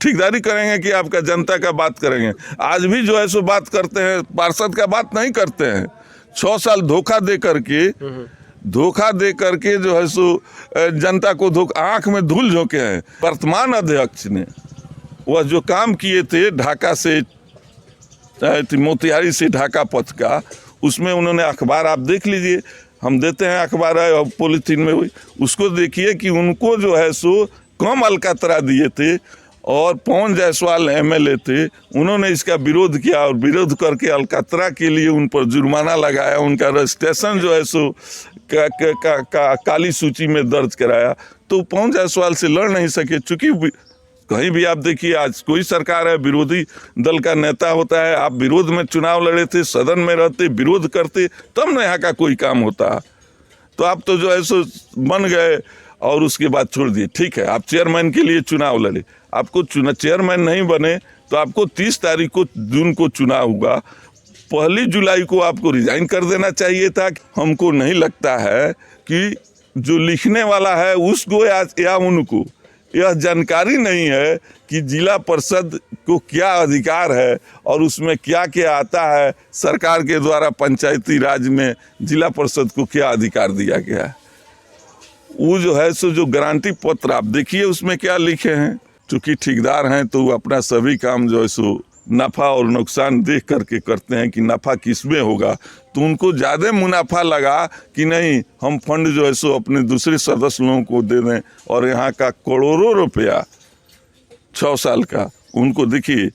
ठेकेदारी करेंगे कि आपका जनता का बात करेंगे? आज भी जो है सो बात करते हैं, पार्षद का बात नहीं करते हैं। 6 साल धोखा दे करके जो है सो जनता को आंख में धूल झोंके हैं। वर्तमान अध्यक्ष ने वह जो काम किए थे ढाका से मोतिहारी से ढाका पथ का, उसमें उन्होंने अखबार आप देख लीजिए, हम देते हैं अखबार है पॉलिथीन में, हुई उसको देखिए कि उनको जो है सो कम अलकतरा दिए थे और पवन जायसवाल एमएलए थे, उन्होंने इसका विरोध किया और विरोध करके अलकतरा के लिए उन पर जुर्माना लगाया, उनका रजिस्ट्रेशन जो है सो काली सूची में दर्ज कराया। तो पवन जायसवाल से लड़ नहीं सके, चूंकि कहीं भी आप देखिए आज कोई सरकार है, विरोधी दल का नेता होता है, आप विरोध में चुनाव लड़े थे, सदन में रहते, विरोध करते, तब न यहाँ का कोई काम होता। तो आप तो जो है सो बन गए और उसके बाद छोड़ दिए। ठीक है, आप चेयरमैन के लिए चुनाव लड़े, आपको चेयरमैन नहीं बने तो आपको 30 तारीख को जून को चुनाव हुआ, 1 जुलाई को आपको रिजाइन कर देना चाहिए था। हमको नहीं लगता है कि जो लिखने वाला है उसको या उनको यह जानकारी नहीं है कि जिला परिषद को क्या अधिकार है और उसमें क्या क्या आता है। सरकार के द्वारा पंचायती राज में जिला परिषद को क्या अधिकार दिया गया है, वो जो है सो जो गारंटी पत्र आप देखिए उसमें क्या लिखे हैं। चूँकि ठेकेदार हैं तो वो अपना सभी काम जो है सो नफ़ा और नुकसान देख करके करते हैं कि नफ़ा किस में होगा, तो उनको ज़्यादा मुनाफा लगा कि नहीं हम फंड जो है सो अपने दूसरे सदस्य लोगों को दे दें, और यहाँ का करोड़ों रुपया 6 साल का उनको देखिए,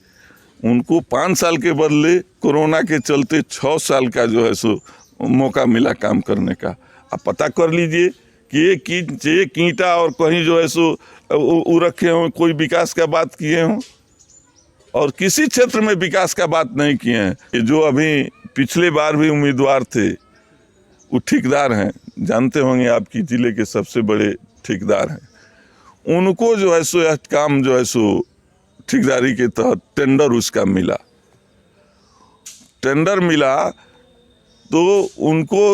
उनको 5 साल के बदले कोरोना के चलते 6 साल का जो है सो मौका मिला काम करने का। आप पता कर लीजिए कि एक ईंटा और कहीं जो है सो वो रखे हों, कोई विकास का बात किए हों, और किसी क्षेत्र में विकास का बात नहीं किए हैं। ये जो अभी पिछले बार भी उम्मीदवार थे वो ठेकेदार हैं, जानते होंगे आपकी जिले के सबसे बड़े ठेकेदार हैं, उनको जो है सो यह काम जो है सो ठेकेदारी के तहत टेंडर उसका मिला, टेंडर मिला तो उनको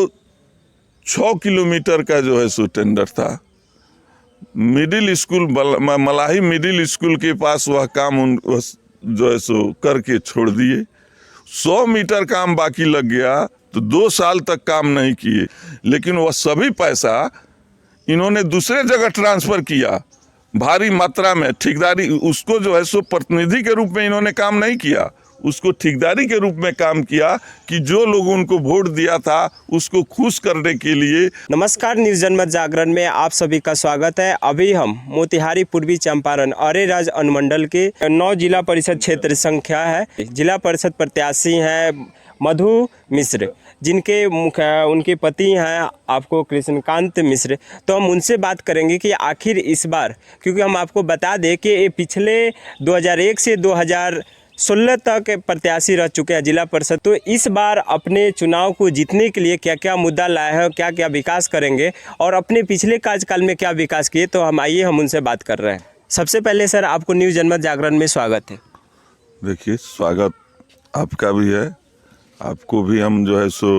6 किलोमीटर का जो है सो टेंडर था। मिडिल स्कूल मलाही मिडिल स्कूल के पास वह काम जो है सो करके छोड़ दिए। 100 मीटर काम बाकी लग गया तो 2 साल तक काम नहीं किए, लेकिन वह सभी पैसा इन्होंने दूसरे जगह ट्रांसफ़र किया भारी मात्रा में। ठेकेदारी उसको जो है सो प्रतिनिधि के रूप में इन्होंने काम नहीं किया, उसको ठेकेदारी के रूप में काम किया कि जो लोगों उनको वोट दिया था उसको खुश करने के लिए। नमस्कार, न्यूज़ जनमत जागरण में आप सभी का स्वागत है। अभी हम मोतिहारी पूर्वी चंपारण अरेराज अनुमंडल के 9 जिला परिषद क्षेत्र संख्या है। जिला परिषद प्रत्याशी हैं मधु मिश्र, जिनके उनके पति हैं आपको कृष्णकांत मिश्र। तो हम उनसे बात करेंगे कि आखिर इस बार, क्योंकि हम आपको बता दें कि ये पिछले 2001 से 2016 तक प्रत्याशी रह चुके हैं जिला परिषद, तो इस बार अपने चुनाव को जीतने के लिए क्या क्या मुद्दा लाए हैं, क्या क्या विकास करेंगे और अपने पिछले कार्यकाल में क्या विकास किए, तो हम उनसे बात कर रहे हैं। सबसे पहले सर आपको न्यूज़ जनमत जागरण में स्वागत है। देखिए, स्वागत आपका भी है, आपको भी हम जो है सो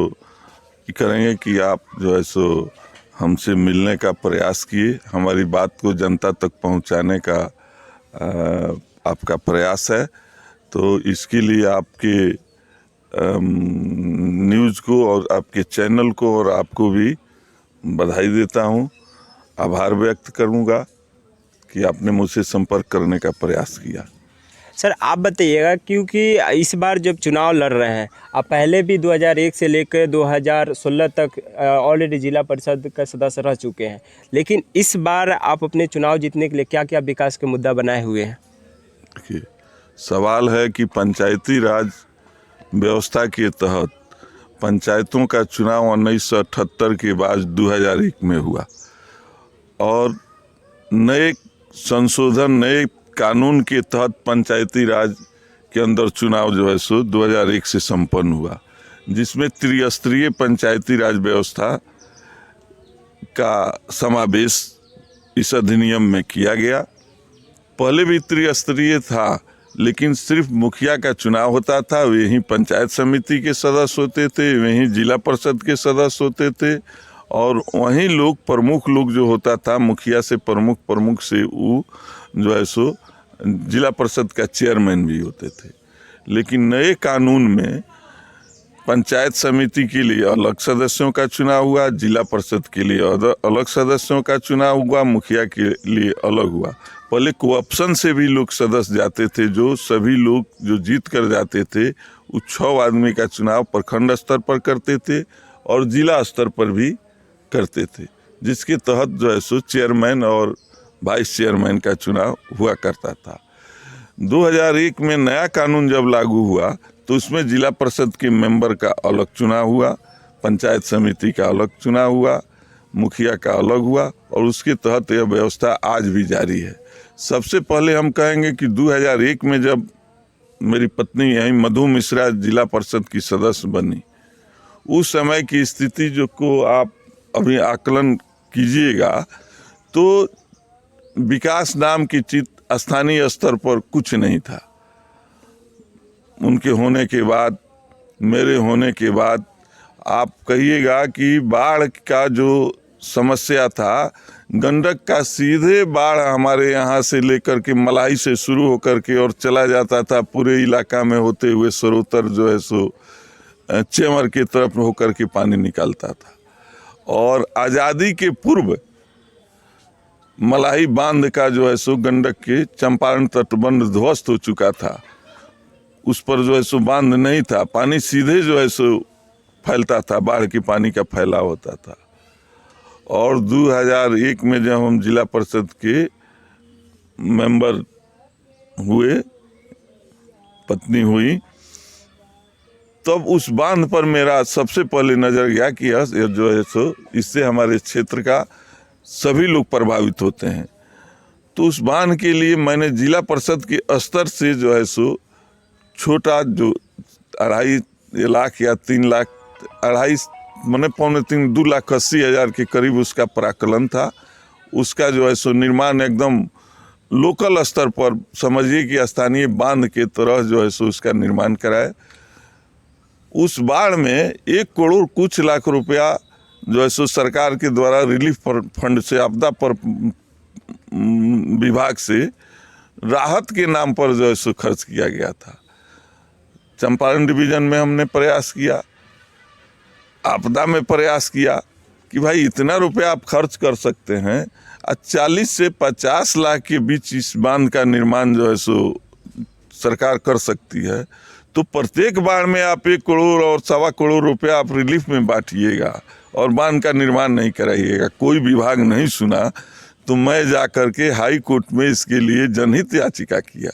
करेंगे कि आप जो है सो हमसे मिलने का प्रयास किए, हमारी बात को जनता तक पहुंचाने का आपका प्रयास है। तो इसके लिए आपके न्यूज़ को और आपके चैनल को और आपको भी बधाई देता हूं, आभार व्यक्त करूंगा कि आपने मुझसे संपर्क करने का प्रयास किया। सर आप बताइएगा, क्योंकि इस बार जब चुनाव लड़ रहे हैं, आप पहले भी 2001 से लेकर 2016 तक ऑलरेडी जिला परिषद का सदस्य रह चुके हैं, लेकिन इस बार आप अपने चुनाव जीतने के लिए क्या क्या विकास के मुद्दा बनाए हुए हैं? देखिए, सवाल है कि पंचायती राज व्यवस्था के तहत पंचायतों का चुनाव 1978 के बाद 2001 में हुआ और नए संशोधन नए कानून के तहत पंचायती राज के अंदर चुनाव जो है सो 2001 से संपन्न हुआ, जिसमें त्रिस्तरीय पंचायती राज व्यवस्था का समावेश इस अधिनियम में किया गया। पहले भी त्रिस्तरीय था, लेकिन सिर्फ मुखिया का चुनाव होता था, वहीं पंचायत समिति के सदस्य होते थे, वहीं जिला परिषद के सदस्य होते थे, और वहीं लोग प्रमुख लोग जो होता था मुखिया से प्रमुख से वो जो है सो जिला परिषद का चेयरमैन भी होते थे। लेकिन नए कानून में पंचायत समिति के लिए अलग सदस्यों का चुनाव हुआ, जिला परिषद के लिए अलग सदस्यों का चुनाव हुआ, मुखिया के लिए अलग हुआ। पहले कोऑप्शन से भी लोग सदस्य जाते थे, जो सभी लोग जो जीत कर जाते थे वो 6 आदमी का चुनाव प्रखंड स्तर पर करते थे और जिला स्तर पर भी करते थे, जिसके तहत जो है सो चेयरमैन और वाइस चेयरमैन का चुनाव हुआ करता था। 2001 में नया कानून जब लागू हुआ तो उसमें जिला परिषद के मेंबर का अलग चुनाव हुआ, पंचायत समिति का अलग चुनाव हुआ, मुखिया का अलग हुआ और उसके तहत यह व्यवस्था आज भी जारी है। सबसे पहले हम कहेंगे कि 2001 में जब मेरी पत्नी यहीं मधु मिश्रा जिला परिषद की सदस्य बनी, उस समय की स्थिति जो को आप अभी आकलन कीजिएगा तो विकास नाम की चीज स्थानीय स्तर पर कुछ नहीं था। उनके होने के बाद, मेरे होने के बाद आप कहिएगा कि बाढ़ का जो समस्या था, गंडक का सीधे बाढ़ हमारे यहाँ से लेकर के मलाई से शुरू होकर के और चला जाता था पूरे इलाका में होते हुए सरोतर जो है सो चेमर की तरफ होकर के पानी निकलता था। और आज़ादी के पूर्व मलाई बांध का जो है सो गंडक के चंपारण तटबंध ध्वस्त हो चुका था, उस पर जो है सो बांध नहीं था, पानी सीधे जो है सो फैलता था, बाढ़ के पानी का फैलाव होता था। और 2001 में जब हम जिला परिषद के मेंबर हुए, पत्नी हुई, तब उस बांध पर मेरा सबसे पहले नज़र गया कि यह जो है सो इससे हमारे क्षेत्र का सभी लोग प्रभावित होते हैं। तो उस बांध के लिए मैंने जिला परिषद के स्तर से जो है सो छोटा जो 2.5 लाख या 3 लाख, 2.5 मैंने 2,80,000 के करीब उसका प्राकलन था। उसका जो है सो निर्माण एकदम लोकल स्तर पर, समझिए कि स्थानीय बांध के तरह जो है सो उसका निर्माण कराए। उस बाढ़ में 1 करोड़ कुछ लाख रुपया जो है सो सरकार के द्वारा रिलीफ फंड से, आपदा पर विभाग से राहत के नाम पर जो है सो खर्च किया गया था। चंपारण डिवीज़न में हमने प्रयास किया, आपदा में प्रयास किया कि भाई इतना रुपया आप खर्च कर सकते हैं, 40 से 50 लाख के बीच इस बांध का निर्माण जो है सो सरकार कर सकती है, तो प्रत्येक बाढ़ में आप 1 करोड़ और 1.25 करोड़ रुपया आप रिलीफ में बांटिएगा और बांध का निर्माण नहीं कराइएगा। कोई विभाग नहीं सुना तो मैं जा कर के हाई कोर्ट में इसके लिए जनहित याचिका किया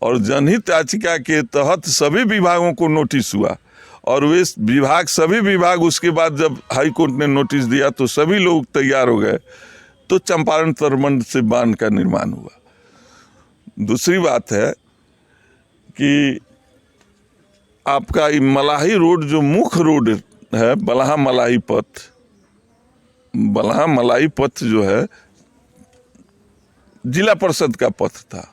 और जनहित याचिका के तहत सभी विभागों को नोटिस हुआ और वे विभाग, सभी विभाग उसके बाद जब हाई कोर्ट ने नोटिस दिया तो सभी लोग तैयार हो गए, तो चंपारण तटबंध से बांध का निर्माण हुआ। दूसरी बात है कि आपका मलाही रोड जो मुख्य रोड है, बलहा मलाई पथ, बलहा मलाई पथ जो है जिला परिषद का पथ था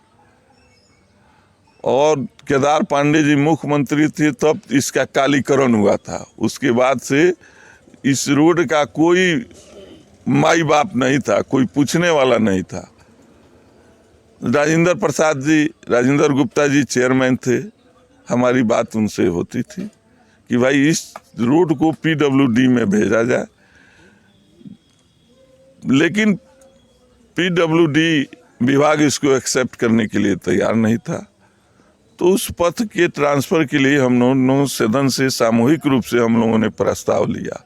और केदार पांडे जी मुख्यमंत्री थे तब इसका कालीकरण हुआ था। उसके बाद से इस रोड का कोई माई बाप नहीं था, कोई पूछने वाला नहीं था। राजेंद्र गुप्ता जी चेयरमैन थे, हमारी बात उनसे होती थी कि भाई इस रोड को PWD में भेजा जाए, लेकिन PWD विभाग इसको एक्सेप्ट करने के लिए तैयार नहीं था। तो उस पथ के ट्रांसफ़र के लिए हम लोगों सदन से सामूहिक रूप से हम लोगों ने प्रस्ताव लिया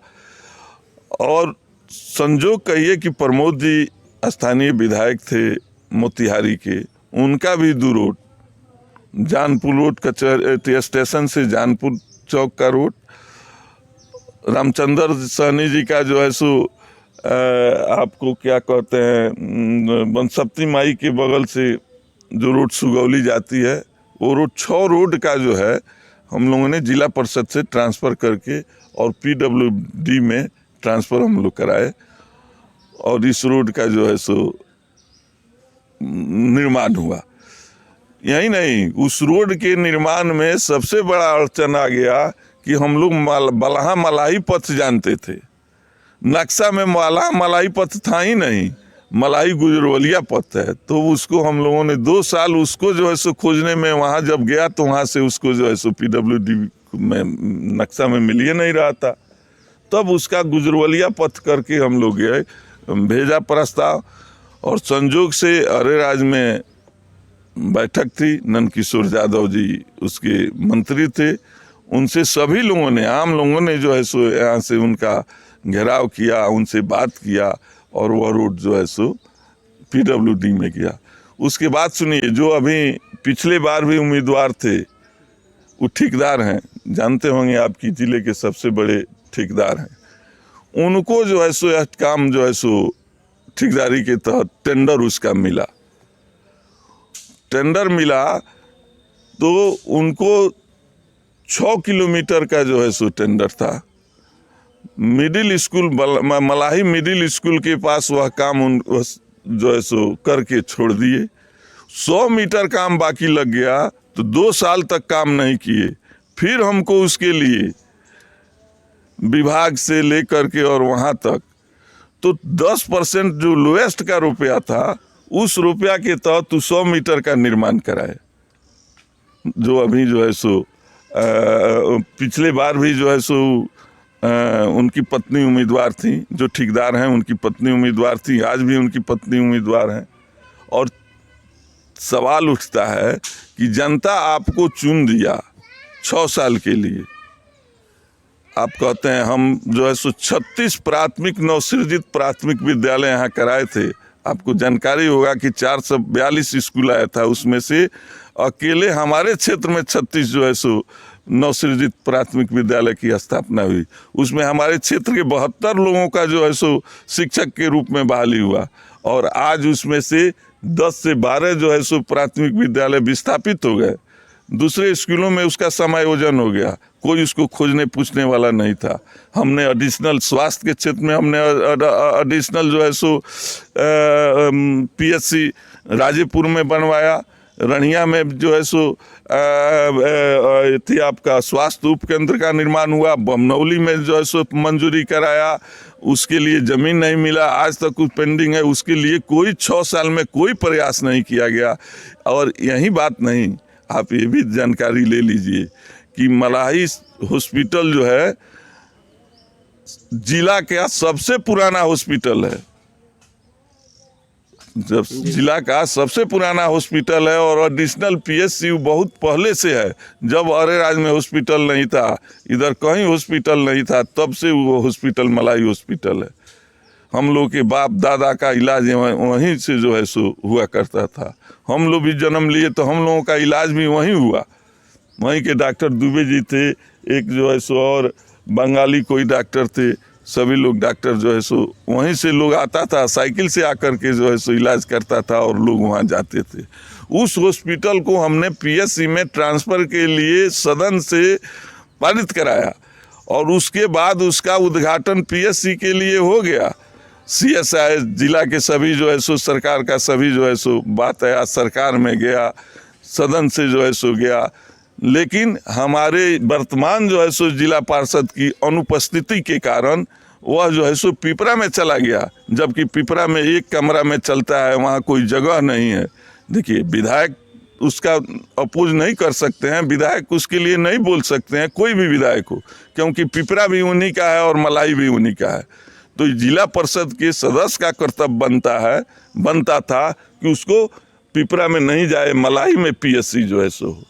और संजोग कहिए कि प्रमोद जी स्थानीय विधायक थे मोतिहारी के, उनका भी दो रोड, जानपुर रोड कचहरी स्टेशन से जानपुर चौक का रोड, रामचंद्र सहनी जी का जो है सो आपको क्या कहते हैं, बनसप्ती माई के बगल से जो रोड सुगौली जाती है, वो रोड 6 रोड का जो है हम लोगों ने जिला परिषद से ट्रांसफ़र करके और PWD में ट्रांसफ़र हम लोग कराए और इस रोड का जो है सो निर्माण हुआ। यही नहीं, उस रोड के निर्माण में सबसे बड़ा अड़चन आ गया कि हम लोग बलहा मलाई पथ जानते थे, नक्शा में बलहा मलाई पथ था ही नहीं मलाई गुजरवलिया पथ है। तो उसको हम लोगों ने 2 साल उसको जो है सो खोजने में, वहाँ जब गया तो वहाँ से उसको जो है सो PWD में नक्शा में मिल ही नहीं रहा था। तब उसका गुजरवलिया पथ करके हम लोग गए, भेजा प्रस्ताव, और संजोग से अरेराज में बैठक थी, नंदकिशोर यादव जी उसके मंत्री थे, उनसे सभी लोगों ने, आम लोगों ने जो है सो यहाँ से उनका घेराव किया, उनसे बात किया, और वह रोड जो है सो PWD में गया। उसके बाद सुनिए, जो अभी पिछले बार भी उम्मीदवार थे, वो ठेकेदार हैं, जानते होंगे आपकी ज़िले के सबसे बड़े ठेकेदार हैं, उनको जो है सो यह काम जो है सो ठेकेदारी के तहत टेंडर उसका मिला। टेंडर मिला तो उनको 6 किलोमीटर का जो है सो टेंडर था। मिडिल स्कूल मलाही मिडिल स्कूल के पास वह काम उन जो है सो करके छोड़ दिए। 100 मीटर काम बाकी लग गया तो 2 साल तक काम नहीं किए। फिर हमको उसके लिए विभाग से लेकर के और वहाँ तक तो 10% जो लोएस्ट का रुपया था, उस रुपया के तहत 100 मीटर का निर्माण कराए। जो अभी जो है सो पिछले बार भी जो है सो उनकी पत्नी उम्मीदवार थी, जो ठेकेदार हैं उनकी पत्नी उम्मीदवार थी, आज भी उनकी पत्नी उम्मीदवार हैं। और सवाल उठता है कि जनता आपको चुन दिया 6 साल के लिए, आप कहते हैं हम जो है सो 36 प्राथमिक नवसृजित प्राथमिक विद्यालय यहाँ कराए थे। आपको जानकारी होगा कि 442 स्कूल आया था, उसमें से अकेले हमारे क्षेत्र में 36 जो है सो नवसृजित प्राथमिक विद्यालय की स्थापना हुई। उसमें हमारे क्षेत्र के 72 लोगों का जो है सो शिक्षक के रूप में बहाली हुआ, और आज उसमें से 10 से 12 जो है सो प्राथमिक विद्यालय विस्थापित हो गए। दूसरे स्कूलों में उसका समायोजन हो गया, कोई उसको खोजने पूछने वाला नहीं था। हमने एडिशनल स्वास्थ्य के क्षेत्र में हमने एडिशनल जो है सो PSC राजेपुर में बनवाया, रनिया में जो है सो थी आपका स्वास्थ्य उप केंद्र का निर्माण हुआ, बमनौली में जो है सो मंजूरी कराया, उसके लिए ज़मीन नहीं मिला, आज तक कुछ पेंडिंग है, उसके लिए कोई 6 साल में कोई प्रयास नहीं किया गया। और यही बात नहीं, आप ये भी जानकारी ले लीजिए कि मलाही हॉस्पिटल जो है जिला का सबसे पुराना हॉस्पिटल है, जब जिला का सबसे पुराना हॉस्पिटल है, और एडिशनल PSCU बहुत पहले से है। जब अरेराज में हॉस्पिटल नहीं था, इधर कहीं हॉस्पिटल नहीं था, तब से वो हॉस्पिटल मलाई हॉस्पिटल है। हम लोग के बाप दादा का इलाज वहीं से जो है सो हुआ करता था। हम लोग भी जन्म लिए तो हम लोगों का इलाज भी वहीं हुआ। वहीं के डॉक्टर दुबे जी थे, एक जो है सो और बंगाली कोई डॉक्टर थे, सभी लोग डॉक्टर जो है सो वहीं से लोग आता था, साइकिल से आकर के जो है सो इलाज करता था, और लोग वहाँ जाते थे। उस हॉस्पिटल को हमने PSC में ट्रांसफ़र के लिए सदन से पारित कराया, और उसके बाद उसका उद्घाटन PSC के लिए हो गया। CSI जिला के सभी जो है सो सरकार का सभी जो है सो बात आया, सरकार में गया, सदन से जो है सो गया। लेकिन हमारे वर्तमान जो है सो जिला पार्षद की अनुपस्थिति के कारण वह जो है सो पिपरा में चला गया, जबकि पिपरा में एक कमरा में चलता है, वहाँ कोई जगह नहीं है। देखिए, विधायक उसका अपोज नहीं कर सकते हैं, विधायक उसके लिए नहीं बोल सकते हैं, कोई भी विधायक हो, क्योंकि पिपरा भी उन्हीं का है और मलाई भी उन्हीं का है। तो जिला परिषद के सदस्य का कर्तव्य बनता था कि उसको पिपरा में नहीं जाए, मलाई में PSC जो है सो।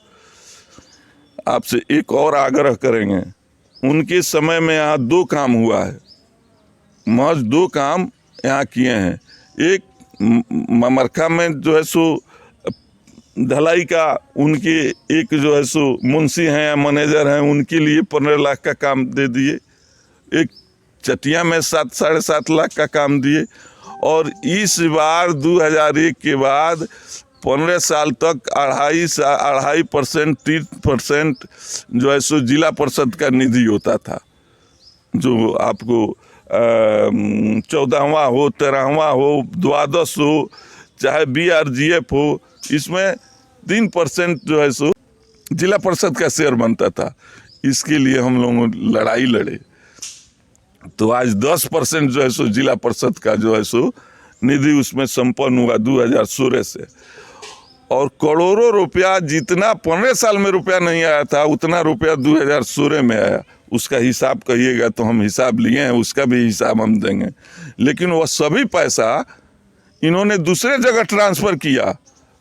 आपसे एक और आग्रह करेंगे, उनके समय में यहाँ 2 काम हुआ है, महज 2 काम यहाँ किए हैं। एक ममरखा में जो है सो ढलाई का, उनके एक जो है सो मुंशी हैं या मैनेजर हैं, उनके लिए 15 लाख का काम दे दिए। एक चटिया में 7-7.5 लाख का काम दिए। और इस बार 2001 के बाद 15 साल तक 2.5% 3% जो है सो जिला परिषद का निधि होता था, जो आपको 14वां हो, 13वां हो, 12 हो, चाहे BRGF हो, इसमें 3% जो है सो जिला परिषद का शेयर बनता था। इसके लिए हम लोगों लड़ाई लड़े, तो आज 10% जो है सो जिला परिषद का जो है सो निधि उसमें संपन्न हुआ 2016 से, और करोड़ों रुपया जितना 15 साल में रुपया नहीं आया था उतना रुपया 2016 में आया। उसका हिसाब कहिएगा तो हम हिसाब लिए हैं, उसका भी हिसाब हम देंगे। लेकिन वह सभी पैसा इन्होंने दूसरे जगह ट्रांसफ़र किया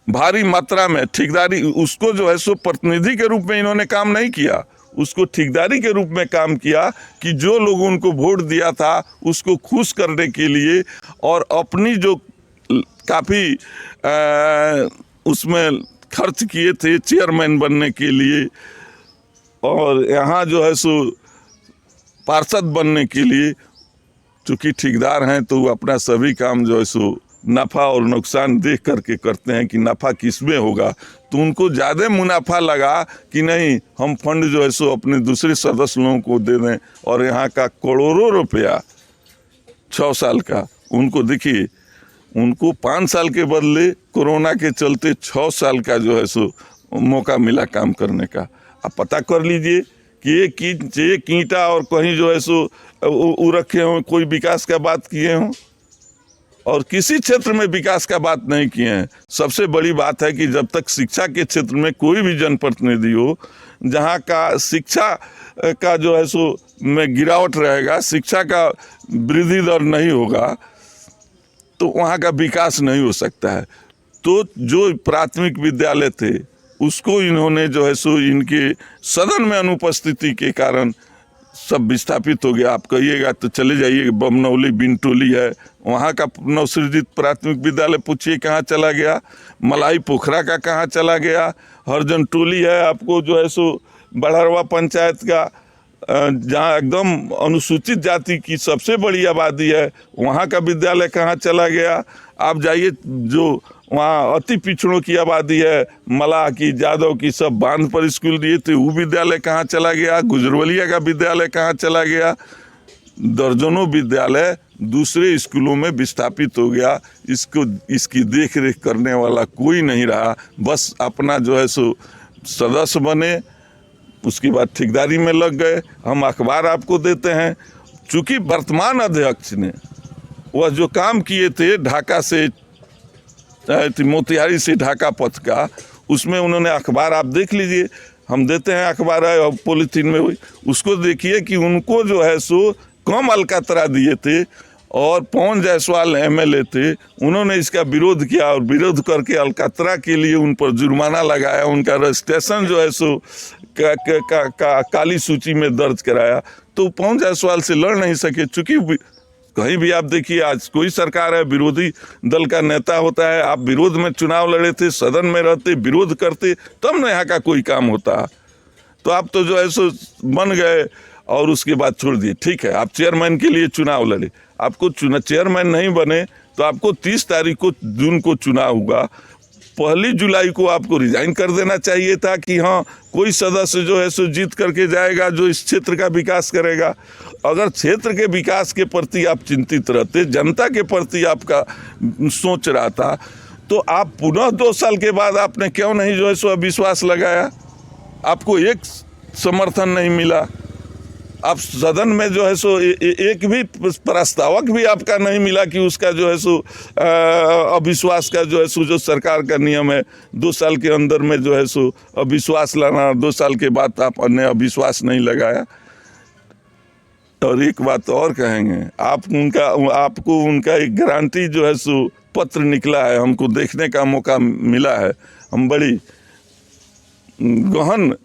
भारी मात्रा में। ठेकेदारी उसको जो है सो प्रतिनिधि के रूप में इन्होंने काम नहीं किया, उसको ठेकेदारी के रूप में काम किया कि जो लोगों उनको वोट दिया था उसको खुश करने के लिए, और अपनी जो काफ़ी उसमें खर्च किए थे चेयरमैन बनने के लिए और यहाँ जो है सो पार्षद बनने के लिए। चूँकि ठेकेदार हैं तो वो अपना सभी काम जो है सो नफ़ा और नुकसान देख करके करते हैं कि नफ़ा किस में होगा, तो उनको ज़्यादा मुनाफा लगा कि नहीं हम फंड जो है सो अपने दूसरे सदस्य लोगों को दे दें। और यहाँ का करोड़ों रुपया 6 साल का, उनको देखिए उनको 5 साल के बदले कोरोना के चलते 6 साल का जो है सो मौका मिला काम करने का। आप पता कर लीजिए कि एक ईंटा और कहीं जो है सो वो रखे हों, कोई विकास का बात किए हों, और किसी क्षेत्र में विकास का बात नहीं किए हैं। सबसे बड़ी बात है कि जब तक शिक्षा के क्षेत्र में कोई भी जनप्रतिनिधि हो, जहाँ का शिक्षा का जो है सो में गिरावट रहेगा, शिक्षा का वृद्धि दर नहीं होगा, तो वहाँ का विकास नहीं हो सकता है। तो जो प्राथमिक विद्यालय थे उसको इन्होंने जो है सो इनके सदन में अनुपस्थिति के कारण सब विस्थापित हो गया। आप कहिएगा तो चले जाइए, बमनौली बिनटोली है, वहाँ का नवसृजित प्राथमिक विद्यालय पूछिए कहाँ चला गया, मलाई पोखरा का कहाँ चला गया, हरजन टोली है आपको जो है सो बड़हरवा पंचायत का, जहाँ एकदम अनुसूचित जाति की सबसे बड़ी आबादी है, वहाँ का विद्यालय कहाँ चला गया। आप जाइए जो वहाँ अति पिछड़ों की आबादी है, मलाह की, जादव की, सब बांध पर स्कूल दिए थे, वो विद्यालय कहाँ चला गया, गुजरवलिया का विद्यालय कहाँ चला गया। दर्जनों विद्यालय दूसरे स्कूलों में विस्थापित हो गया। इसकी देख रेख करने वाला कोई नहीं रहा, बस अपना जो है सो सदस्य बने, उसके बाद ठेकेदारी में लग गए। हम अखबार आपको देते हैं, चूँकि वर्तमान अध्यक्ष ने वह जो काम किए थे ढाका से मोतिहारी से ढाका पथ का, उसमें उन्होंने अखबार आप देख लीजिए, हम देते हैं अखबार है पॉलीथीन में हुई, उसको देखिए कि उनको जो है सो कम अलकतरा दिए थे और पवन जायसवाल एमएलए थे, उन्होंने इसका विरोध किया और विरोध करके अलकतरा के लिए उन पर जुर्माना लगाया, उनका रजिस्ट्रेशन जो है सो काली सूची में दर्ज कराया। तो पवन जायसवाल से लड़ नहीं सके, चूँकि कहीं भी आप देखिए आज कोई सरकार है, विरोधी दल का नेता होता है, आप विरोध में चुनाव लड़े थे, सदन में रहते, विरोध करते, तब न यहाँ का कोई काम होता। तो आप तो जो है सो बन गए और उसके बाद छोड़ दिए। ठीक है, आप चेयरमैन के लिए चुनाव लड़े, आपको चेयरमैन नहीं बने तो आपको 30 तारीख को जून को चुनाव हुआ, 1 जुलाई को आपको रिजाइन कर देना चाहिए था कि हाँ कोई सदस्य जो है सो जीत करके जाएगा जो इस क्षेत्र का विकास करेगा। अगर क्षेत्र के विकास के प्रति आप चिंतित रहते, जनता के प्रति आपका सोच रहा था, तो आप पुनः 2 साल के बाद आपने क्यों नहीं जो है सो अविश्वास लगाया। आपको एक समर्थन नहीं मिला, आप सदन में जो है सो एक भी प्रस्तावक भी आपका नहीं मिला कि उसका जो है सो अविश्वास का जो है सो जो सरकार का नियम है 2 साल के अंदर में जो है सो अविश्वास लाना, 2 साल के बाद आपने अविश्वास नहीं लगाया। और एक बात और कहेंगे, आपको उनका एक गारंटी जो है सो पत्र निकला है, हमको देखने का मौका मिला है, हम बड़ी गहन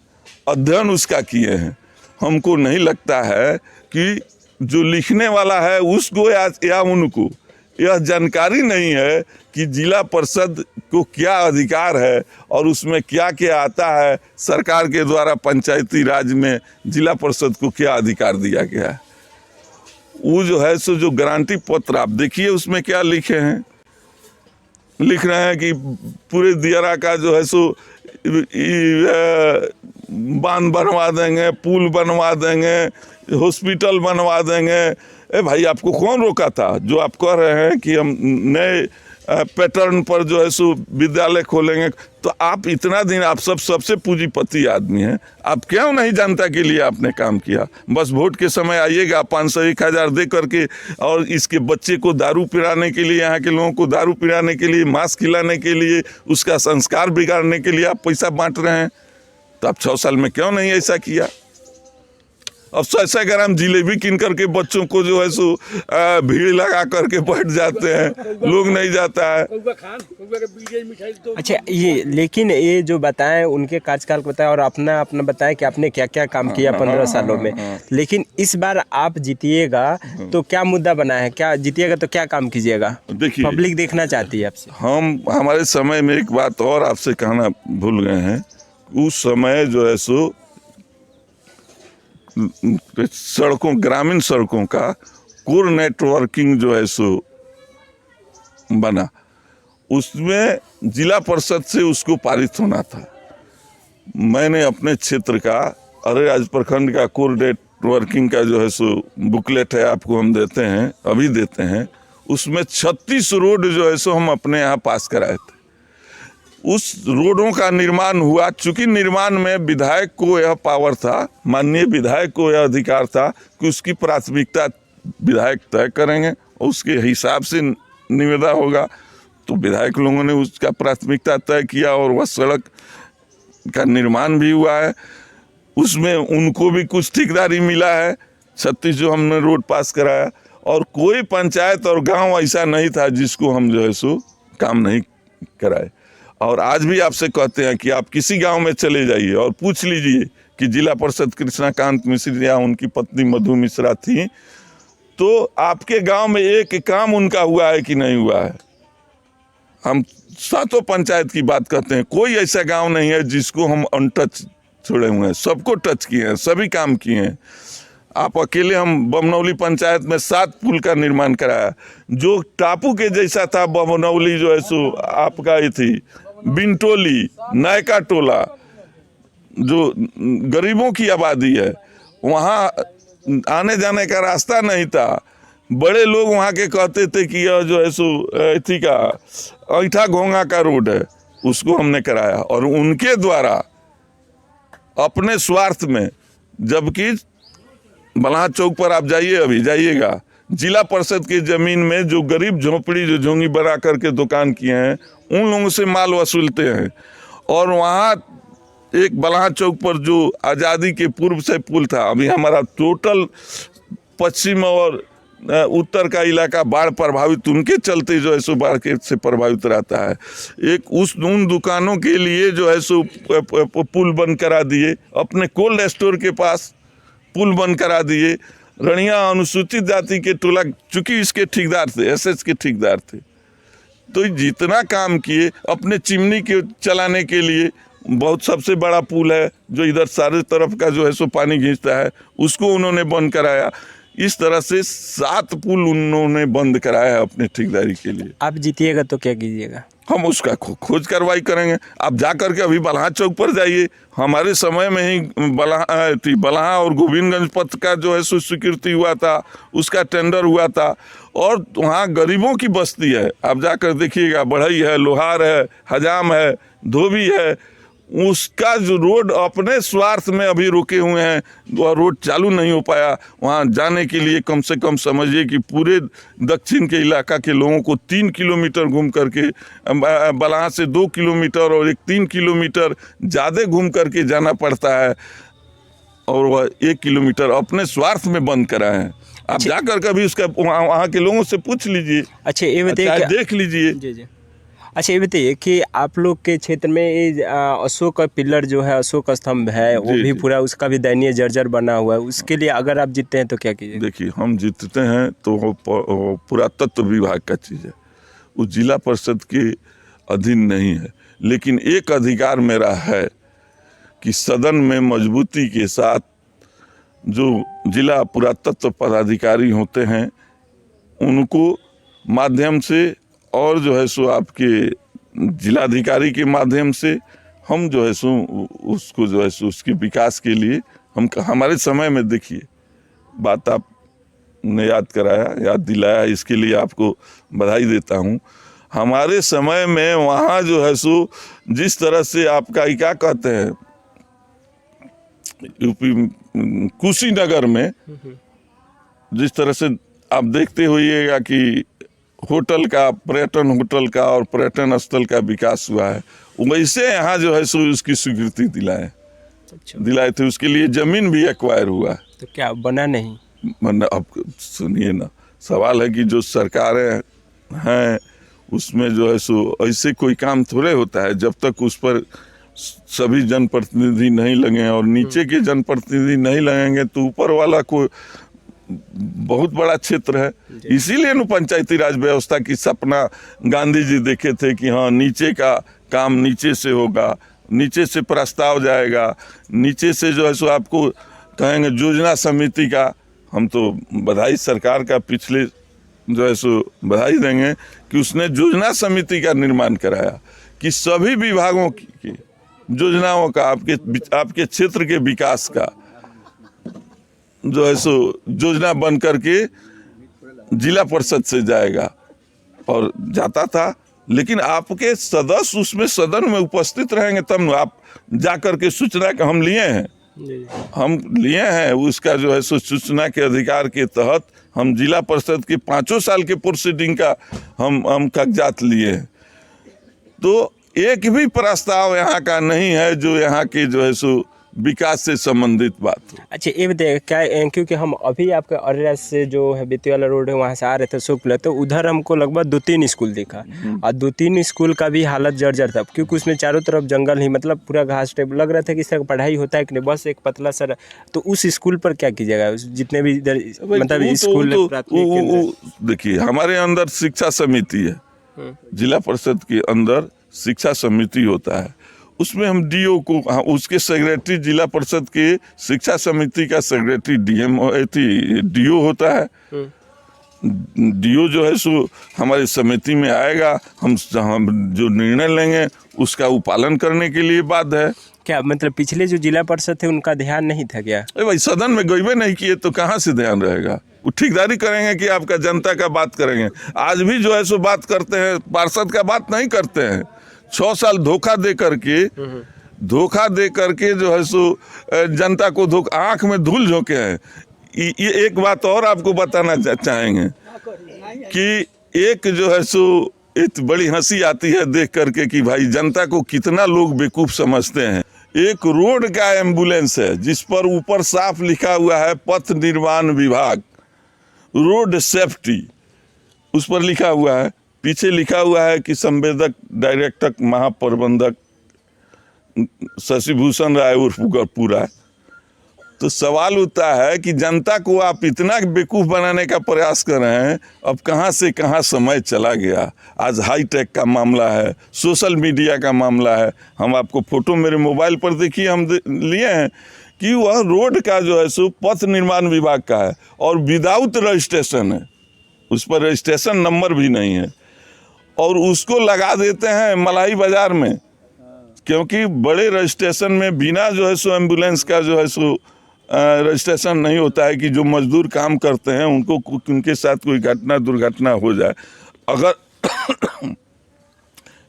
अध्ययन उसका किए हैं। हमको नहीं लगता है कि जो लिखने वाला है उसको या उनको यह जानकारी नहीं है कि जिला परिषद को क्या अधिकार है और उसमें क्या क्या आता है, सरकार के द्वारा पंचायती राज में जिला परिषद को क्या अधिकार दिया गया है। वो जो है सो जो गारंटी पत्र आप देखिए उसमें क्या लिखे हैं, लिख रहे हैं कि पूरे दियारा का जो है सो बांध बनवा देंगे, पुल बनवा देंगे, हॉस्पिटल बनवा देंगे। भाई आपको कौन रोका था? जो आप कह रहे हैं कि हम नए पैटर्न पर जो है सो विद्यालय खोलेंगे। तो आप इतना दिन आप सबसे पूंजीपति आदमी हैं, आप क्यों नहीं जनता के लिए आपने काम किया? बस वोट के समय आइएगा 500-1000 दे करके और इसके बच्चे को दारू पिलाने के लिए, यहाँ के लोगों को दारू पिलाने के लिए, मांस खिलाने के लिए, उसका संस्कार बिगाड़ने के लिए आप पैसा बांट रहे हैं। तो आप 6 साल में क्यों नहीं ऐसा किया? अब 100 ग्राम जिलेबी किन करके बच्चों को जो है सो भीड़ लगा करके बैठ जाते हैं, लोग नहीं जाता है। अच्छा, ये लेकिन ये जो बताएं उनके कार्यकाल को बताएं और अपना अपना बताएं कि आपने क्या क्या काम किया 15 सालों में। लेकिन इस बार आप जीतिएगा तो क्या मुद्दा बना है, क्या जीतिएगा तो क्या काम कीजिएगा? देखिए, पब्लिक देखना चाहती है आपसे। हम हमारे समय में एक बात और आपसे कहना भूल गए हैं। उस समय जो है सो सड़कों, ग्रामीण सड़कों का कोर नेटवर्किंग जो है सो बना, उसमें जिला परिषद से उसको पारित होना था। मैंने अपने क्षेत्र का अरेराज प्रखंड का कोर नेटवर्किंग का जो है सो बुकलेट है, आपको हम देते हैं, अभी देते हैं। उसमें 36 रोड जो है सो हम अपने यहाँ पास कराए थे। उस रोडों का निर्माण हुआ, चूंकि निर्माण में विधायक को यह पावर था, माननीय विधायक को यह अधिकार था कि उसकी प्राथमिकता विधायक तय करेंगे और उसके हिसाब से निविदा होगा। तो विधायक लोगों ने उसका प्राथमिकता तय किया और वह सड़क का निर्माण भी हुआ है। उसमें उनको भी कुछ ठेकेदारी मिला है। 36 जो हमने रोड पास कराया, और कोई पंचायत और गांव ऐसा नहीं था जिसको हम जो है सो काम नहीं कराए। और आज भी आपसे कहते हैं कि आप किसी गांव में चले जाइए और पूछ लीजिए कि जिला परिषद कृष्णाकांत मिश्र या उनकी पत्नी मधु मिश्रा थी, तो आपके गांव में एक काम उनका हुआ है कि नहीं हुआ है? हम 7 पंचायत की बात करते हैं, कोई ऐसा गांव नहीं है जिसको हम अनटच छोड़े हुए हैं। सबको टच किए हैं, सभी काम किए हैं। आप अकेले, हम बमनौली पंचायत में 7 पुल का निर्माण कराया, जो टापू के जैसा था। बमनौली जो है सो आपका ये थी बिनटोली, नायका टोला, जो गरीबों की आबादी है, वहाँ आने जाने का रास्ता नहीं था। बड़े लोग वहाँ के कहते थे कि यह जो है सो एथी का ऐठा घोंगा का रोड है, उसको हमने कराया। और उनके द्वारा अपने स्वार्थ में, जबकि बलहा चौक पर आप जाइए, अभी जाइएगा, जिला परिषद की ज़मीन में जो गरीब झोंपड़ी जो झोंगी बना करके दुकान किए हैं, उन लोगों से माल वसूलते हैं। और वहाँ एक बलहा चौक पर जो आज़ादी के पूर्व से पुल था, अभी हमारा टोटल पश्चिम और उत्तर का इलाका बाढ़ प्रभावित, उनके चलते जो है सो बाढ़ के से प्रभावित रहता है। एक उन दुकानों के लिए जो है सो पुल बंद करा दिए, अपने कोल्ड स्टोर के पास पुल बंद करा दिए। रनिया अनुसूचित जाति के टोला, चूंकि इसके ठेकेदार थे, एसएच के ठेकेदार थे, तो जितना काम किए अपने चिमनी के चलाने के लिए, बहुत सबसे बड़ा पुल है जो इधर सारे तरफ का जो है सो पानी खींचता है, उसको उन्होंने बंद कराया। इस तरह से 7 पुल उन्होंने बंद कराया है अपने ठेकेदारी के लिए। आप जीतिएगा तो क्या कीजिएगा? हम उसका खोज कार्रवाई करेंगे। आप जा करके अभी बलहा चौक पर जाइए, हमारे समय में ही बलहा और गोविंदगंज पथ का जो है सो स्वीकृति हुआ था, उसका टेंडर हुआ था। और वहाँ गरीबों की बस्ती है, आप जाकर देखिएगा, बढ़ई है, लोहार है, हजाम है, धोबी है, उसका जो रोड अपने स्वार्थ में अभी रुके हुए हैं, वह रोड चालू नहीं हो पाया। वहाँ जाने के लिए कम से कम समझिए कि पूरे दक्षिण के इलाका के लोगों को 3 किलोमीटर घूम करके, बलहा से 2 किलोमीटर और 3 किलोमीटर ज़्यादा घूम करके जाना पड़ता है। और वह 1 किलोमीटर अपने स्वार्थ में बंद कराए हैं। आप जाकर कभी उसका वहाँ के लोगों से पूछ लीजिए। अच्छा, ये बताइए, देख लीजिए। जी जी। अच्छा, ये बताइए कि आप लोग के क्षेत्र में ये अशोक का पिलर जो है, अशोक स्तंभ है, वो भी पूरा, उसका भी दयनीय जर्जर बना हुआ है, उसके लिए अगर आप जीतते हैं तो क्या कीजिए? देखिए, हम जीतते हैं तो वो पुरातत्व विभाग का चीज़ है, वो जिला परिषद के अधीन नहीं है। लेकिन एक अधिकार मेरा है कि सदन में मजबूती के साथ जो जिला पुरातत्व पदाधिकारी होते हैं, उनको माध्यम से और जो है सो आपके जिलाधिकारी के माध्यम से हम जो है सो उसको जो है सो उसके विकास के लिए हम, हमारे समय में देखिए, बात आपने याद कराया, याद दिलाया, इसके लिए आपको बधाई देता हूँ। हमारे समय में वहाँ जो है सो जिस तरह से आपका क्या कहते हैं यूपी कुशीनगर में जिस तरह से आप देखते होइएगा कि होटल का, पर्यटन होटल का और पर्यटन स्थल का विकास हुआ है, वैसे यहाँ जो है सो उसकी स्वीकृति दिलाए थे। उसके लिए जमीन भी एक्वायर हुआ। तो क्या बना नहीं? अब सुनिए ना, सवाल है कि जो सरकारें हैं उसमें जो है सो ऐसे कोई काम थोड़े होता है जब तक उस पर सभी जनप्रतिनिधि नहीं लगे, और नीचे के जनप्रतिनिधि नहीं लगेंगे तो ऊपर वाला को बहुत बड़ा क्षेत्र है। इसीलिए न पंचायती राज व्यवस्था की सपना गांधी जी देखे थे कि हाँ, नीचे का काम नीचे से होगा, नीचे से प्रस्ताव जाएगा, नीचे से जो है सो आपको कहेंगे योजना समिति का। हम तो बधाई सरकार का पिछले जो है सो बधाई देंगे कि उसने योजना समिति का निर्माण कराया कि सभी विभागों की योजनाओं का, आपके क्षेत्र के विकास का जो है सो योजना बन करके जिला परिषद से जाएगा और जाता था। लेकिन आपके सदस्य उसमें सदन में उपस्थित रहेंगे तब न आप जा करके सूचना का हम लिए हैं उसका जो है सो सूचना के अधिकार के तहत हम जिला परिषद के 5 साल के प्रोसीडिंग का हम कागजात लिए हैं। तो एक भी प्रस्ताव यहाँ का नहीं है जो यहाँ के जो है सो विकास से संबंधित बात। अच्छा, ये बताइए क्या, क्योंकि हम अभी आपके अरेरा से जो है बेती वाला रोड है वहाँ से आ रहे थे शुक्ल, तो उधर हमको लगभग 2-3 स्कूल दिखा और 2-3 स्कूल का भी हालत जर्जर था, क्योंकि उसमें चारों तरफ जंगल ही, मतलब पूरा घास टाइप लग रहा था कि इस तरह पढ़ाई होता है कि नहीं, बस एक पतला सा। तो उस स्कूल पर क्या कीजिएगा, जितने भी इधर मतलब स्कूल? देखिए, हमारे अंदर शिक्षा समिति है, जिला परिषद के अंदर शिक्षा समिति होता है, उसमें हम डीओ को, उसके सेक्रेटरी, जिला परिषद के शिक्षा समिति का सेक्रेटरी डीओ होता है। डीओ जो है सो हमारी समिति में आएगा, हम जो निर्णय लेंगे उसका वो पालन करने के लिए बाध्य है। क्या मतलब पिछले जो जिला परिषद थे उनका ध्यान नहीं था क्या? भाई सदन में गईबे नहीं किए तो कहाँ से ध्यान रहेगा? वो ठेकेदारी करेंगे कि आपका जनता का बात करेंगे? आज भी जो है सो बात करते हैं, पार्षद का बात नहीं करते हैं। 6 साल धोखा दे करके जो है सो जनता को आंख में धूल झोंके हैं। ये एक बात और आपको बताना चाहेंगे कि एक जो है सो एक बड़ी हंसी आती है देख करके कि भाई जनता को कितना लोग बेवकूफ समझते हैं। एक रोड का एम्बुलेंस है जिस पर ऊपर साफ लिखा हुआ है पथ निर्माण विभाग, रोड सेफ्टी, उस पर लिखा हुआ है। पीछे लिखा हुआ है कि संवेदक डायरेक्टर महाप्रबंधक शशिभूषण राय उर्फ पूरा। तो सवाल उठता है कि जनता को आप इतना बेवकूफ़ बनाने का प्रयास कर रहे हैं, अब कहाँ से कहाँ समय चला गया। आज हाईटेक का मामला है, सोशल मीडिया का मामला है। हम आपको फोटो मेरे मोबाइल पर देखिए, हम लिए हैं कि वह रोड का जो है सो पथ निर्माण विभाग का है और विदाउट रजिस्ट्रेशन है, उस पर रजिस्ट्रेशन नंबर भी नहीं है, और उसको लगा देते हैं मलाई बाजार में, क्योंकि बड़े रजिस्ट्रेशन में बिना जो है सो एम्बुलेंस का जो है सो रजिस्ट्रेशन नहीं होता है कि जो मजदूर काम करते हैं उनके साथ कोई दुर्घटना हो जाए। अगर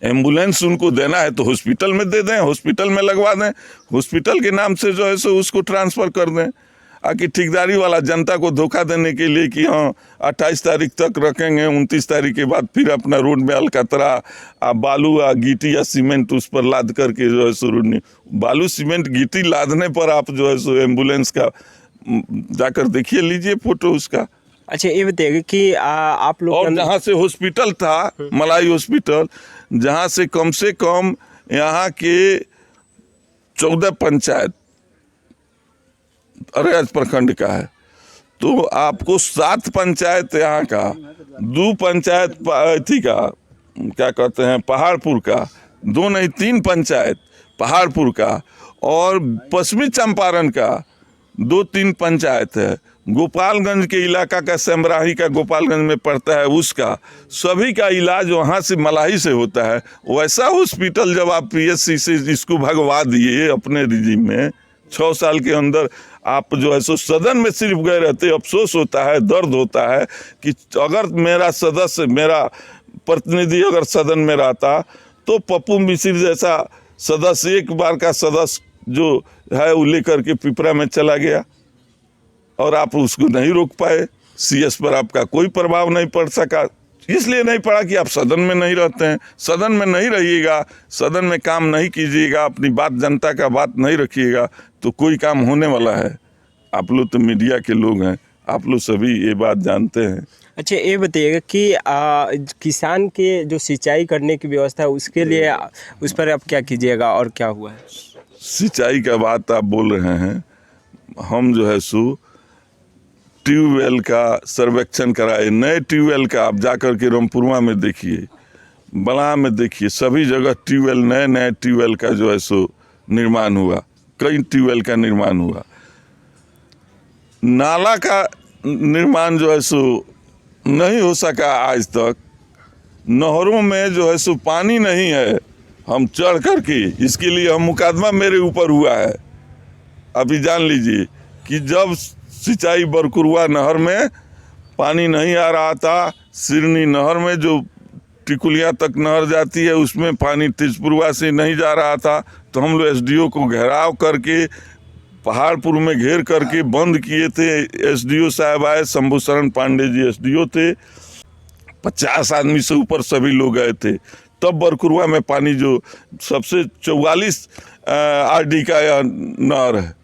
एम्बुलेंस उनको देना है तो हॉस्पिटल में दे दें, हॉस्पिटल में लगवा दें, हॉस्पिटल के नाम से जो है सो उसको ट्रांसफ़र कर दें। आकि ठेकेदारी वाला जनता को धोखा देने के लिए कि हाँ 28 तारीख तक रखेंगे, 29 तारीख के बाद फिर अपना रोड में अलकतरा बालू गिट्टी या सीमेंट उस पर लाद करके जो है सो बालू सीमेंट गिट्टी लादने पर आप जो है सो एम्बुलेंस का जाकर देखिए, लीजिए फोटो उसका। अच्छा, ये बताइए कि आप लोग, और जहाँ से हॉस्पिटल था, मलाई हॉस्पिटल, जहाँ से कम यहाँ के 14 पंचायत अरेराज प्रखंड का है, तो आपको 7 पंचायत यहाँ का, 2 पंचायत थी का क्या कहते हैं पहाड़पुर का, 2 नहीं 3 पंचायत पहाड़पुर का, और पश्चिमी चंपारण का 2-3 पंचायत है। गोपालगंज के इलाका का सेमराही का गोपालगंज में पड़ता है, उसका सभी का इलाज वहाँ से मलाही से होता है। वैसा हॉस्पिटल जब आप PSC से इसको भगवा दिए अपने रिजीम में, 6 साल के अंदर आप जो है सो सदन में सिर्फ गए रहते। अफसोस होता है, दर्द होता है कि अगर मेरा सदस्य, मेरा प्रतिनिधि अगर सदन में रहता तो पप्पू मिश्र जैसा सदस्य, एक बार का सदस्य जो है वो लेकर के पिपरा में चला गया और आप उसको नहीं रोक पाए। सीएस पर आपका कोई प्रभाव नहीं पड़ सका, इसलिए नहीं पड़ा कि आप सदन में नहीं रहते हैं। सदन में नहीं रहिएगा, सदन में काम नहीं कीजिएगा, अपनी बात जनता का बात नहीं रखिएगा तो कोई काम होने वाला है? आप लोग तो मीडिया के लोग हैं, आप लोग सभी ये बात जानते हैं। अच्छा, ये बताइएगा कि किसान के जो सिंचाई करने की व्यवस्था है उसके लिए उस पर आप क्या कीजिएगा और क्या हुआ है? सिंचाई का बात आप बोल रहे हैं, हम जो है सो ट्यूबवेल का सर्वेक्षण कराए, नए ट्यूबवेल का। आप जाकर के रामपुरवा में देखिए, बला में देखिए, सभी जगह ट्यूबवेल, नए नए ट्यूबवेल का जो है सो निर्माण हुआ, कई ट्यूबवेल का निर्माण हुआ। नाला का निर्माण जो है सो नहीं हो सका आज तक। नहरों में जो है सो पानी नहीं है, हम चढ़ कर के, इसके लिए हम मुकदमा मेरे ऊपर हुआ है। अभी जान लीजिए कि जब सिंचाई बरकुरवा नहर में पानी नहीं आ रहा था, सिरनी नहर में जो टिकुलिया तक नहर जाती है उसमें पानी तेजपुरवा से नहीं जा रहा था, तो हम लोग एसडीओ को घेराव करके पहाड़पुर में घेर करके बंद किए थे। एसडीओ साहब आए, शंभू शरण पांडे जी एसडीओ थे, 50 आदमी से ऊपर सभी लोग गए थे। तब बरकुरवा में पानी जो सबसे 44 आरडी का नहर है,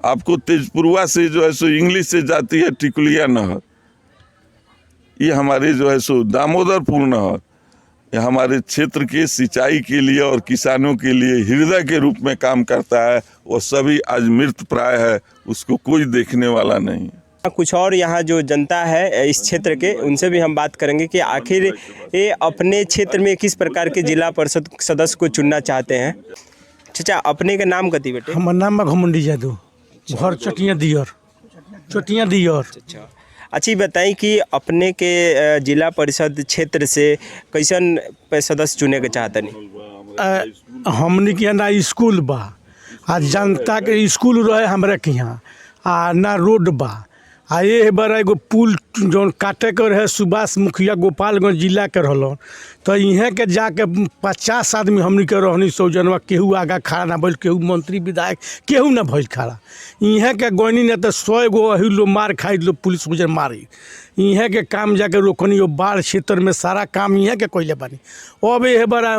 आपको तेजपुरवा से जो है सो इंग्लिश से जाती है टिकुलिया नहर, ये हमारे जो है सो दामोदरपुर नहर, ये हमारे क्षेत्र के सिंचाई के लिए और किसानों के लिए हृदय के रूप में काम करता है। वो सभी आज मृत प्राय है, उसको कोई देखने वाला नहीं है। कुछ और यहाँ जो जनता है इस क्षेत्र के, उनसे भी हम बात करेंगे कि आखिर ये अपने क्षेत्र में किस प्रकार के जिला परिषद सदस्य को चुनना चाहते हैं। चाचा, अपने का नाम कथी बेटे? हमार नाम है घमंडी जादू, घर चटिया दियर। अच्छा, अच्छी बताई कि अपने के जिला परिषद क्षेत्र से कैसन सदस्य चुने के चाहते नहीं? हमने के यहाँ ना स्कूल बा, आ जनता के स्कूल रहे हमरा के यहाँ, आ ना रोड बा, आ ये बड़ा एगो पुल जौन काटे के रहे सुभाष मुखिया गोपालगंज जिला के रहलन, तो यहाँ के जाके 50 आदमी हमनी के रहनी सौजनवा, केहू आगा खड़ा ना भइल, केहू मंत्री विधायक केहू ना भइल खड़ा। यहाँ के गनी ने तो 100 गो अही लोग मार खाई लो, पुलिस गुजर मारी। यहाँ के काम जाके रोकनी, बाढ़ क्षेत्र में सारा काम यहाँ के कैले बानी। अब ये बड़ा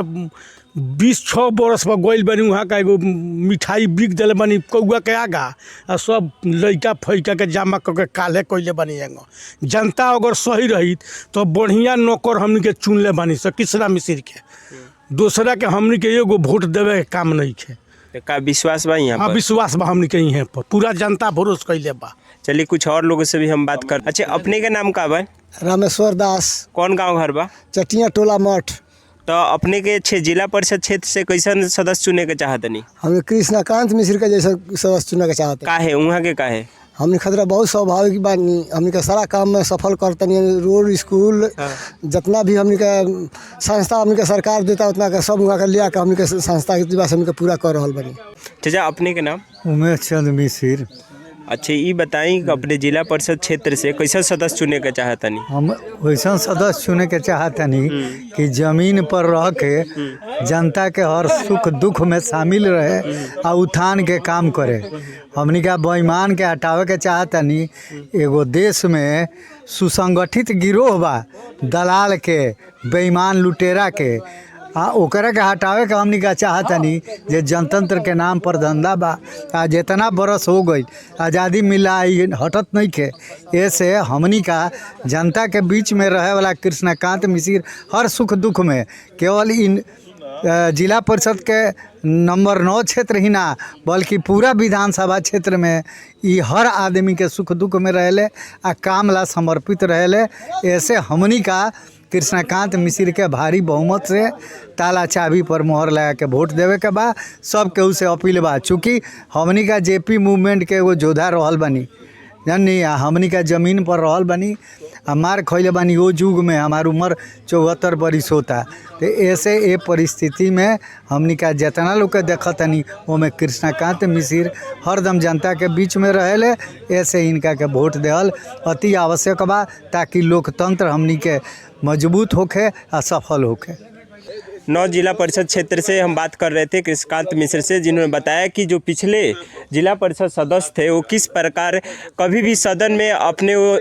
26 बरस पर गइल बानी, वहाँ का एगो मिठाई बिक दिले बानी कौआ के आगा, आ सब लइका फैका के जमा करके काले कैले बानी। एगो जनता अगर सही रही तो बढ़िया नौकर हमनी के चुन ले बानी से कृष्णा मिश्र के, दूसरा के हमनी के एगो वोट देवे के काम नहीं है। का विश्वास बा यहाँ पर? विश्वास बा हमनी के यहाँ पर, पूरा जनता भरोसा कैले बा। चलिए कुछ और लोगों से भी हम बात कर। अच्छा, अपने का नाम का बा? रामेश्वर दास। कौन गांव घर बा? चटिया टोला मठ। तो अपने के जिला परिषद क्षेत्र से कैसन सदस्य चुने के चाहते नहीं? हमें कृष्णकांत मिश्र का जैसा सदस्य चुने के चाहते हैं। का है वहाँ के? का है हमने खतरा बहुत स्वाभाविक बानी, हमने का सारा काम में सफल करतनी, रोड स्कूल जितना भी हमने का संस्था हमने का सरकार देता उतना का सब वहाँ का लिया के हमने का संस्था के दिवस हमने का पूरा कर रहा बनी। चाचा, अपने के नाम? उमेश चंद मिश्र। अच्छा, ये बताई कि अपने जिला परिषद क्षेत्र से कैसा सदस्य चुने के चाहतनी? हम वैसा सदस्य चुने के चाहतनी कि जमीन पर रह के जनता के हर सुख दुख में शामिल रहे और उत्थान के काम करे। हमनी का बेईमान के हटावे के चाहतनी। एगो देश में सुसंगठित गिरोह बा, दलाल के, बेईमान लुटेरा के, ओकरा के हटावे के हमनी का चाहतनी। जे जनतंत्र के नाम पर धंधा बा, आज जितना बरस हो गई आज़ादी मिला हटत नहीं के, ऐसे हमनी का जनता के बीच में रहे वाला कृष्णकांत मिश्र हर सुख दुख में, केवल इन जिला परिषद के नंबर 9 क्षेत्र ही ना बल्कि पूरा विधानसभा क्षेत्र में ये हर आदमी के सुख दुख में रहेले आ काम ला समर्पित रहेले। ऐसे हमनी का कृष्णकांत मिश्र के भारी बहुमत से ताला चाबी पर मोहर लगा के वोट देवे के बा। सब केहू से अपील बा, चूँकि हमनी का जेपी मूवमेंट के एगो जोधा रहल बनी, जाननी हमनी का ज़मीन पर रहल बनी मार खैले बानी वो युग में हमार उम्र 74 बरिस होता। तो ऐसे ए परिस्थिति में हमनी का जितना लोग के देखतनी ओमें कृष्णकांत मिश्र हरदम जनता के बीच में रहेले। ऐसे इनका के वोट देहल अति आवश्यक बा ताकि लोकतंत्र हमनी के मजबूत होके आ सफल होके। 9 जिला परिषद क्षेत्र से हम बात कर रहे थे कृष्णकांत मिश्र से, जिन्होंने बताया कि जो पिछले जिला परिषद सदस्य थे वो किस प्रकार कभी भी सदन में अपने वो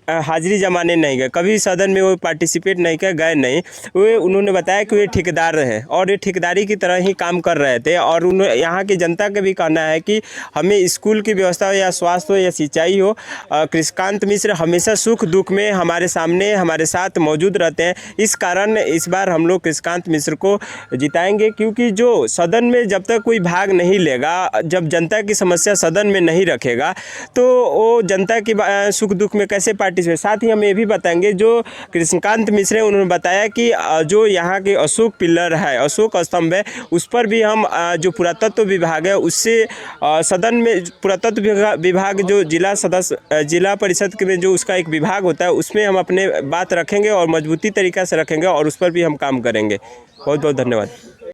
हाजिरी जमाने नहीं गए, कभी सदन में वो पार्टिसिपेट नहीं कर गए नहीं। वे उन्होंने बताया कि वे ठेकेदार हैं और ये ठेकेदारी की तरह ही काम कर रहे थे। और यहाँ की जनता का भी कहना है कि हमें स्कूल की व्यवस्था हो या स्वास्थ्य हो या सिंचाई हो, कृष्णकांत मिश्र हमेशा सुख दुख में हमारे सामने हमारे साथ मौजूद रहते हैं। इस कारण इस बार हम लोग कृष्णकांत मिश्र को जिताएंगे, क्योंकि जो सदन में जब तक कोई भाग नहीं लेगा, जब जनता की समस्या सदन में नहीं रखेगा तो वो जनता की सुख दुख में कैसे साथ ही हम ये भी बताएंगे जो कृष्णकांत मिश्र उन्होंने बताया कि जो यहाँ के अशोक पिलर है, अशोक स्तंभ है, उस पर भी हम जो पुरातत्व विभाग है उससे सदन में पुरातत्व विभाग जो जिला परिषद में जो उसका एक विभाग होता है उसमें हम अपने बात रखेंगे और मजबूती तरीक़ा से रखेंगे और उस पर भी हम काम करेंगे। बहुत बहुत धन्यवाद।